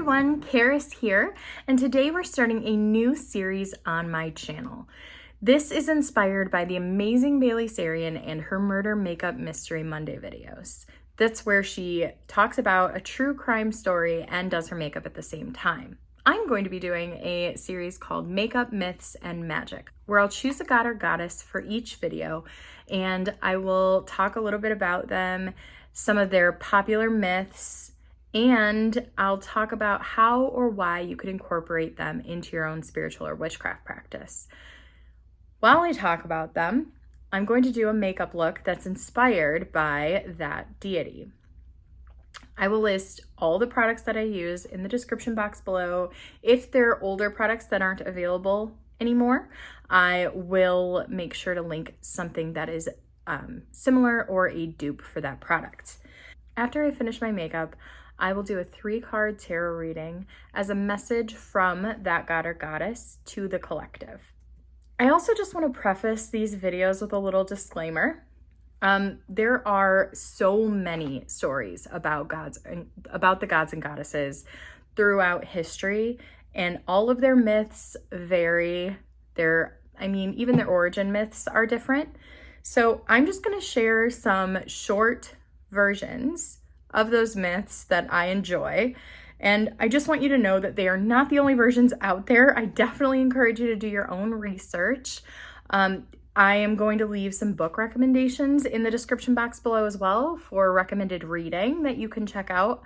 everyone, Karis here, and today we're starting a new series on my channel. This is inspired by the amazing Bailey Sarian and her Murder Makeup Mystery Monday videos. That's where she talks about a true crime story and does her makeup at the same time. I'm going to be doing a series called Makeup, Myths, and Magic, where I'll choose a god or goddess for each video, and I will talk a little bit about them, some of their popular myths, and I'll talk about how or why you could incorporate them into your own spiritual or witchcraft practice. While I talk about them, I'm going to do a makeup look that's inspired by that deity. I will list all the products that I use in the description box below. If there are older products that aren't available anymore, I will make sure to link something that is similar or a dupe for that product. After I finish my makeup, I will do a 3-card tarot reading as a message from that god or goddess to the collective. I also just want to preface these videos with a little disclaimer. There are so many stories about the gods and goddesses throughout history, and all of their myths vary. Even their origin myths are different. So I'm just going to share some short versions of those myths that I enjoy. And I just want you to know that they are not the only versions out there. I definitely encourage you to do your own research. I am going to leave some book recommendations in the description box below as well for recommended reading that you can check out.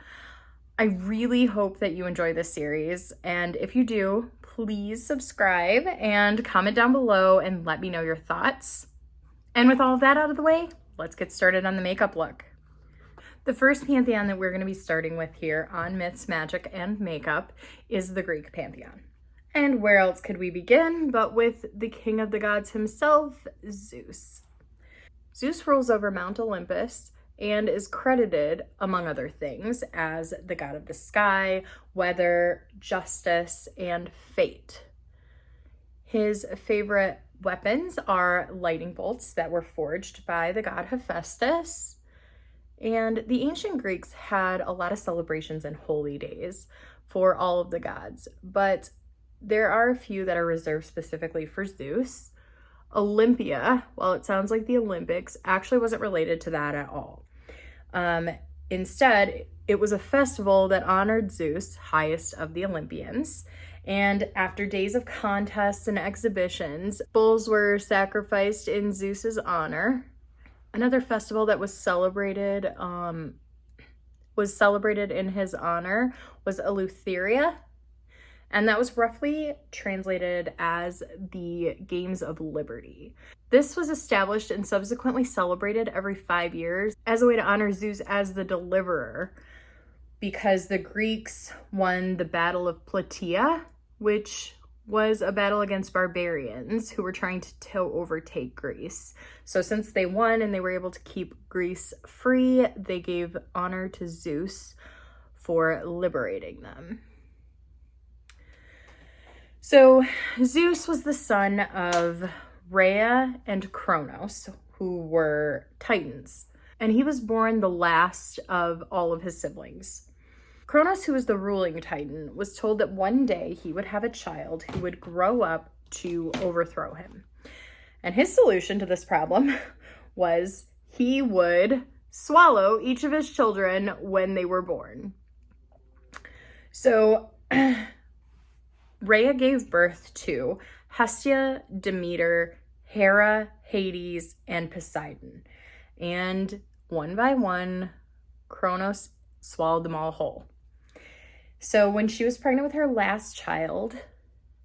I really hope that you enjoy this series. And if you do, please subscribe and comment down below and let me know your thoughts. And with all of that out of the way, let's get started on the makeup look. The first pantheon that we're going to be starting with here on Myths, Magic, and Makeup is the Greek pantheon. And where else could we begin but with the king of the gods himself, Zeus. Zeus rules over Mount Olympus and is credited, among other things, as the god of the sky, weather, justice, and fate. His favorite weapons are lightning bolts that were forged by the god Hephaestus. And the ancient Greeks had a lot of celebrations and holy days for all of the gods, but there are a few that are reserved specifically for Zeus. Olympia, while it sounds like the Olympics, actually wasn't related to that at all. Instead, it was a festival that honored Zeus, highest of the Olympians. And after days of contests and exhibitions, bulls were sacrificed in Zeus's honor. Another festival that was celebrated in his honor was Eleutheria, and that was roughly translated as the Games of Liberty. This was established and subsequently celebrated every 5 years as a way to honor Zeus as the deliverer, because the Greeks won the Battle of Plataea, which was a battle against barbarians who were trying to overtake Greece. So since they won and they were able to keep Greece free, they gave honor to Zeus for liberating them. So Zeus was the son of Rhea and Kronos, who were Titans, and he was born the last of all of his siblings. Kronos, who was the ruling Titan, was told that one day he would have a child who would grow up to overthrow him. And his solution to this problem was he would swallow each of his children when they were born. So Rhea gave birth to Hestia, Demeter, Hera, Hades, and Poseidon. And one by one, Kronos swallowed them all whole. So when she was pregnant with her last child,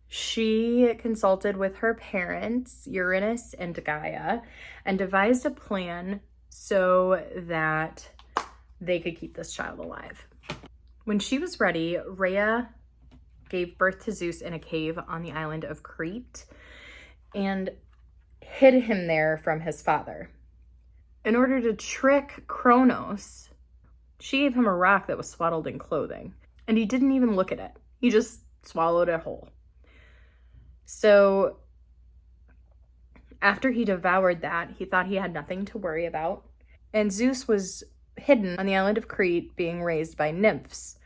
she consulted with her parents, Uranus and Gaia, and devised a plan so that they could keep this child alive. When she was ready, Rhea gave birth to Zeus in a cave on the island of Crete and hid him there from his father. In order to trick Kronos, she gave him a rock that was swaddled in clothing. And he didn't even look at it. He just swallowed it whole. So after he devoured that, he thought he had nothing to worry about. And Zeus was hidden on the island of Crete being raised by nymphs.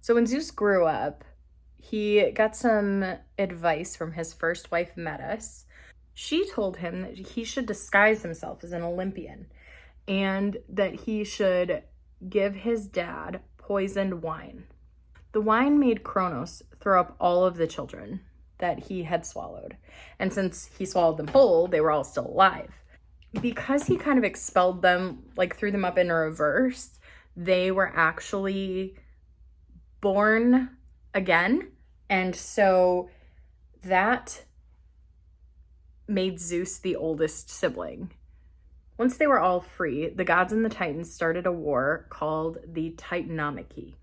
So when Zeus grew up, he got some advice from his first wife, Metis. She told him that he should disguise himself as an Olympian and that he should give his dad poisoned wine. The wine made Kronos throw up all of the children that he had swallowed. And since he swallowed them whole, they were all still alive. Because he kind of expelled them, like threw them up in reverse, they were actually born again. And so that made Zeus the oldest sibling. Once they were all free, the gods and the Titans started a war called the Titanomachy.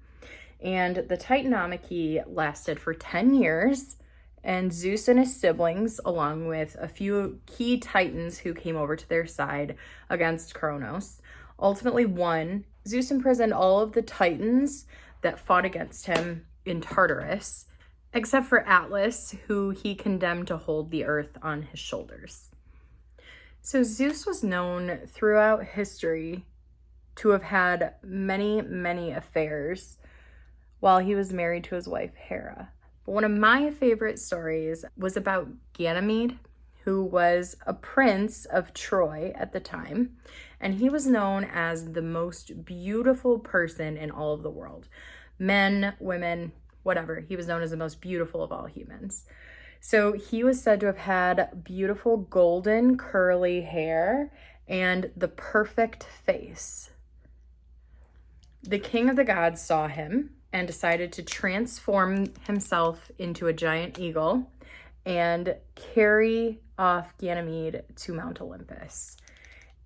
And the Titanomachy lasted for 10 years, and Zeus and his siblings, along with a few key Titans who came over to their side against Kronos, ultimately won. Zeus imprisoned all of the Titans that fought against him in Tartarus, except for Atlas, who he condemned to hold the earth on his shoulders. So Zeus was known throughout history to have had many, many affairs while he was married to his wife Hera. But one of my favorite stories was about Ganymede, who was a prince of Troy at the time, and he was known as the most beautiful person in all of the world. Men, women, whatever. He was known as the most beautiful of all humans. So he was said to have had beautiful golden curly hair and the perfect face. The king of the gods saw him and decided to transform himself into a giant eagle and carry off Ganymede to Mount Olympus.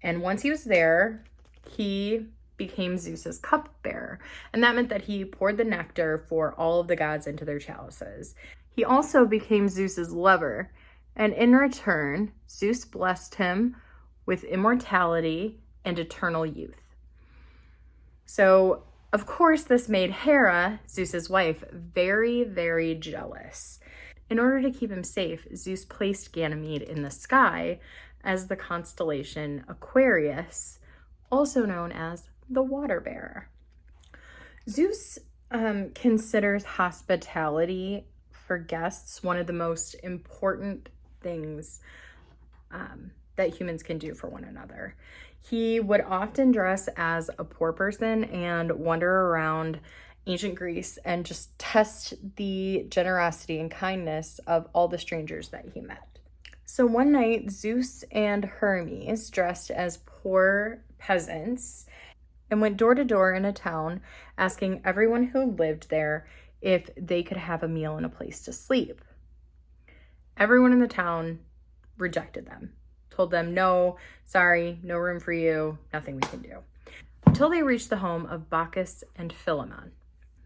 And once he was there, he became Zeus's cupbearer, and that meant that he poured the nectar for all of the gods into their chalices. He also became Zeus's lover, and in return, Zeus blessed him with immortality and eternal youth. So, of course, this made Hera, Zeus's wife, very, very jealous. In order to keep him safe, Zeus placed Ganymede in the sky as the constellation Aquarius, also known as the water bearer. Zeus considers hospitality for guests one of the most important things that humans can do for one another. He would often dress as a poor person and wander around ancient Greece and just test the generosity and kindness of all the strangers that he met. So one night, Zeus and Hermes, dressed as poor peasants, and went door to door in a town asking everyone who lived there if they could have a meal and a place to sleep. Everyone in the town rejected them, told them, no, sorry, no room for you, nothing we can do. Until they reached the home of Baucis and Philemon.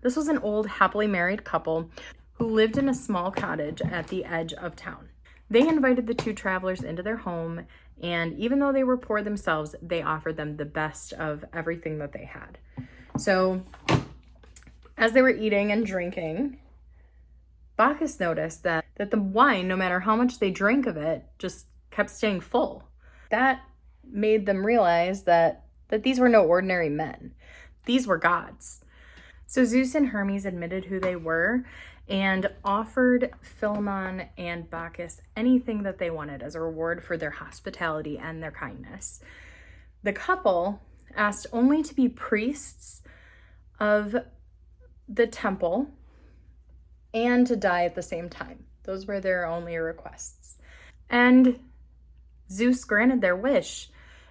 This was an old, happily married couple who lived in a small cottage at the edge of town. They invited the two travelers into their home, and even though they were poor themselves, they offered them the best of everything that they had. So, as they were eating and drinking, Baucis noticed that the wine, no matter how much they drank of it, just kept staying full. That made them realize that these were no ordinary men. These were gods. So Zeus and Hermes admitted who they were and offered Philemon and Baucis anything that they wanted as a reward for their hospitality and their kindness. The couple asked only to be priests of the temple and to die at the same time. Those were their only requests. And Zeus granted their wish,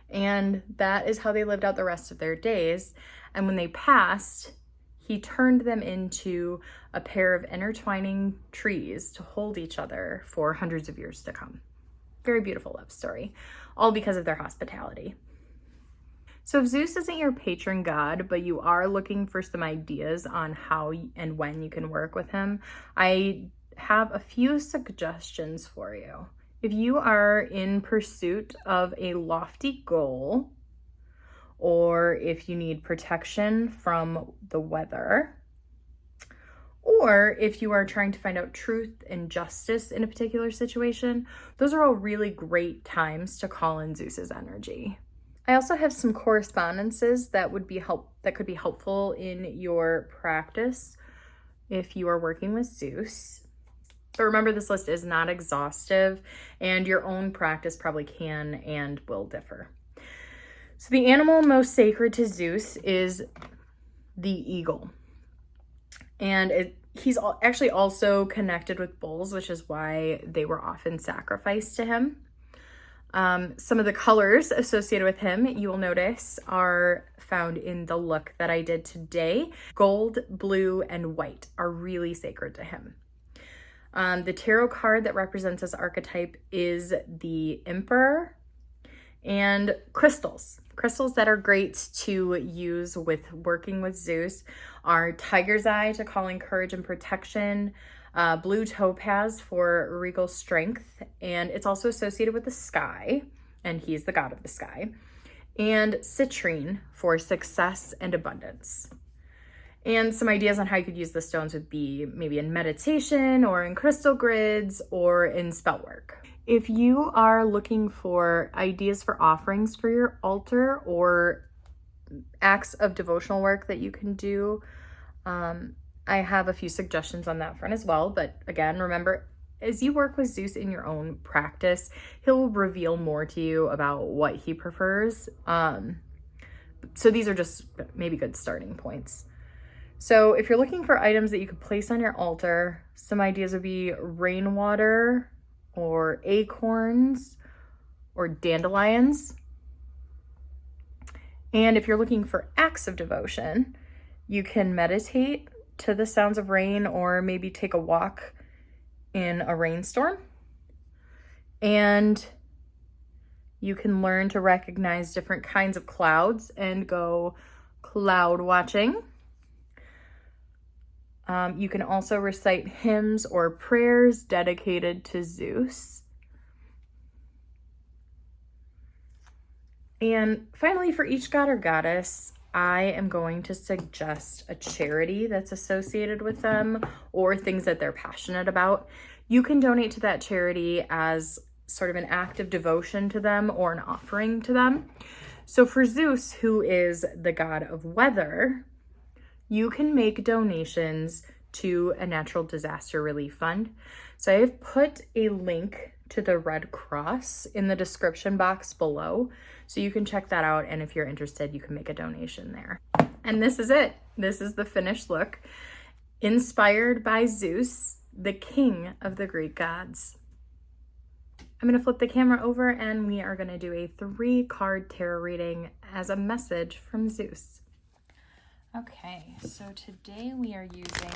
and that is how they lived out the rest of their days. And when they passed, he turned them into a pair of intertwining trees to hold each other for hundreds of years to come. Very beautiful love story, all because of their hospitality. So if Zeus isn't your patron god, but you are looking for some ideas on how and when you can work with him, I have a few suggestions for you. If you are in pursuit of a lofty goal, or if you need protection from the weather, or if you are trying to find out truth and justice in a particular situation, those are all really great times to call in Zeus's energy. I also have some correspondences that could be helpful in your practice if you are working with Zeus. But remember, this list is not exhaustive, and your own practice probably can and will differ. So the animal most sacred to Zeus is the eagle. And he's actually also connected with bulls, which is why they were often sacrificed to him. Some of the colors associated with him, you will notice, are found in the look that I did today. Gold, blue, and white are really sacred to him. The tarot card that represents his archetype is the Emperor. And crystals. Crystals that are great to use with working with Zeus are tiger's eye to call in courage and protection, blue topaz for regal strength, and it's also associated with the sky, and he's the god of the sky, and citrine for success and abundance. And some ideas on how you could use the stones would be maybe in meditation or in crystal grids or in spell work. If you are looking for ideas for offerings for your altar or acts of devotional work that you can do, I have a few suggestions on that front as well. But again, remember, as you work with Zeus in your own practice, he'll reveal more to you about what he prefers. So these are just maybe good starting points. So if you're looking for items that you could place on your altar, some ideas would be rainwater, or acorns, or dandelions. And if you're looking for acts of devotion, you can meditate to the sounds of rain or maybe take a walk in a rainstorm. And you can learn to recognize different kinds of clouds and go cloud watching. You can also recite hymns or prayers dedicated to Zeus. And finally, for each god or goddess, I am going to suggest a charity that's associated with them or things that they're passionate about. You can donate to that charity as sort of an act of devotion to them or an offering to them. So for Zeus, who is the god of weather, you can make donations to a natural disaster relief fund. So I have put a link to the Red Cross in the description box below, so you can check that out, and if you're interested, you can make a donation there. And this is it. This is the finished look, inspired by Zeus, the king of the Greek gods. I'm going to flip the camera over, and we are going to do a 3-card tarot reading as a message from Zeus. Okay, so today we are using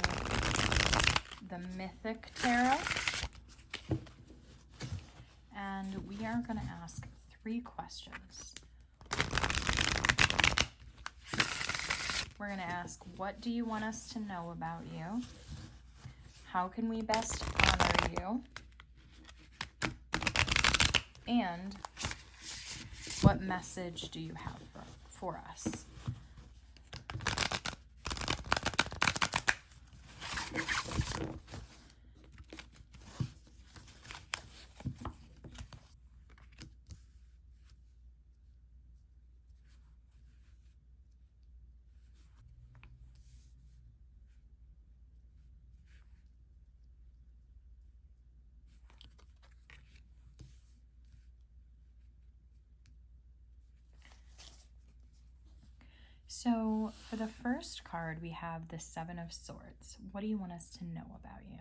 the Mythic Tarot, and we are going to ask 3 questions. We're going to ask, what do you want us to know about you? How can we best honor you? And what message do you have for us? So for the first card, we have the 7 of Swords. What do you want us to know about you?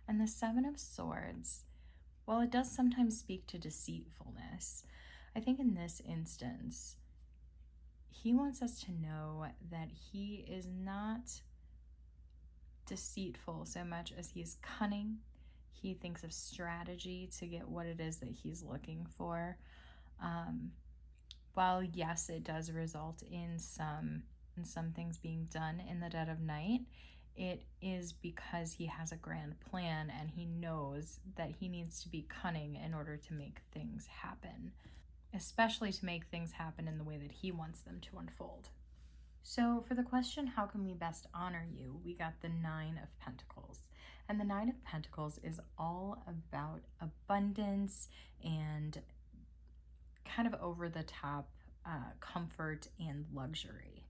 And the 7 of Swords, while it does sometimes speak to deceitfulness, I think in this instance, he wants us to know that he is not deceitful so much as he is cunning. He thinks of strategy to get what it is that he's looking for. While yes, it does result in some things being done in the dead of night, it is because he has a grand plan and he knows that he needs to be cunning in order to make things happen, especially to make things happen in the way that he wants them to unfold. So for the question, how can we best honor you? We got the 9 of Pentacles. And the 9 of Pentacles is all about abundance and kind of over the top comfort and luxury.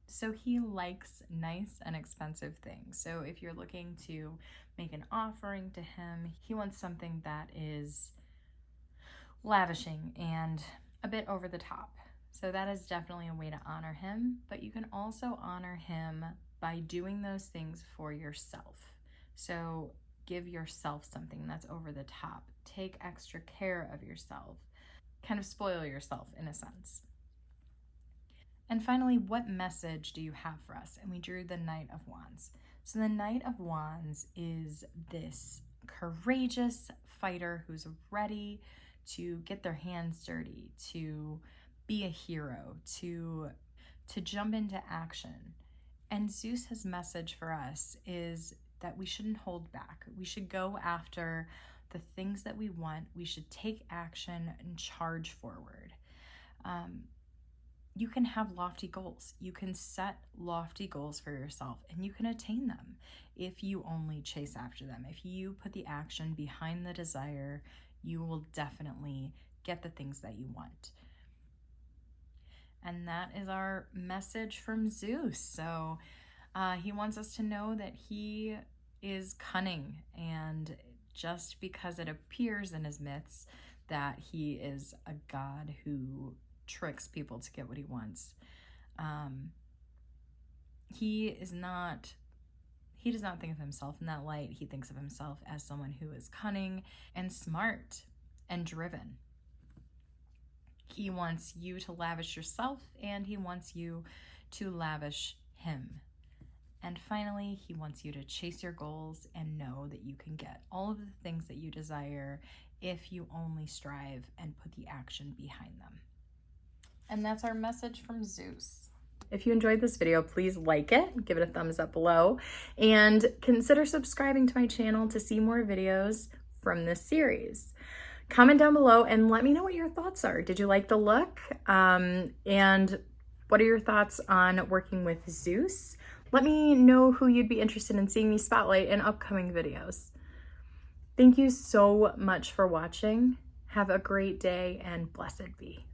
So he likes nice and expensive things. So if you're looking to make an offering to him, he wants something that is lavishing and a bit over the top. So that is definitely a way to honor him, but you can also honor him by doing those things for yourself. So give yourself something that's over the top. Take extra care of yourself. Kind of spoil yourself in a sense. And finally, what message do you have for us? And we drew the Knight of Wands. So the Knight of Wands is this courageous fighter who's ready to get their hands dirty, to be a hero, to jump into action. And Zeus's message for us is that we shouldn't hold back. We should go after the things that we want. We should take action and charge forward. You can have lofty goals. You can set lofty goals for yourself and you can attain them if you only chase after them. If you put the action behind the desire, you will definitely get the things that you want. And that is our message from Zeus. So he wants us to know that he is cunning, and just because it appears in his myths that he is a god who tricks people to get what he wants, he does not think of himself in that light. He thinks of himself as someone who is cunning and smart and driven. He wants you to lavish yourself, and he wants you to lavish him. And finally, he wants you to chase your goals and know that you can get all of the things that you desire if you only strive and put the action behind them. And that's our message from Zeus. If you enjoyed this video, please like it, give it a thumbs up below, and consider subscribing to my channel to see more videos from this series. Comment down below and let me know what your thoughts are. Did you like the look? And what are your thoughts on working with Zeus? Let me know who you'd be interested in seeing me spotlight in upcoming videos. Thank you so much for watching. Have a great day and blessed be.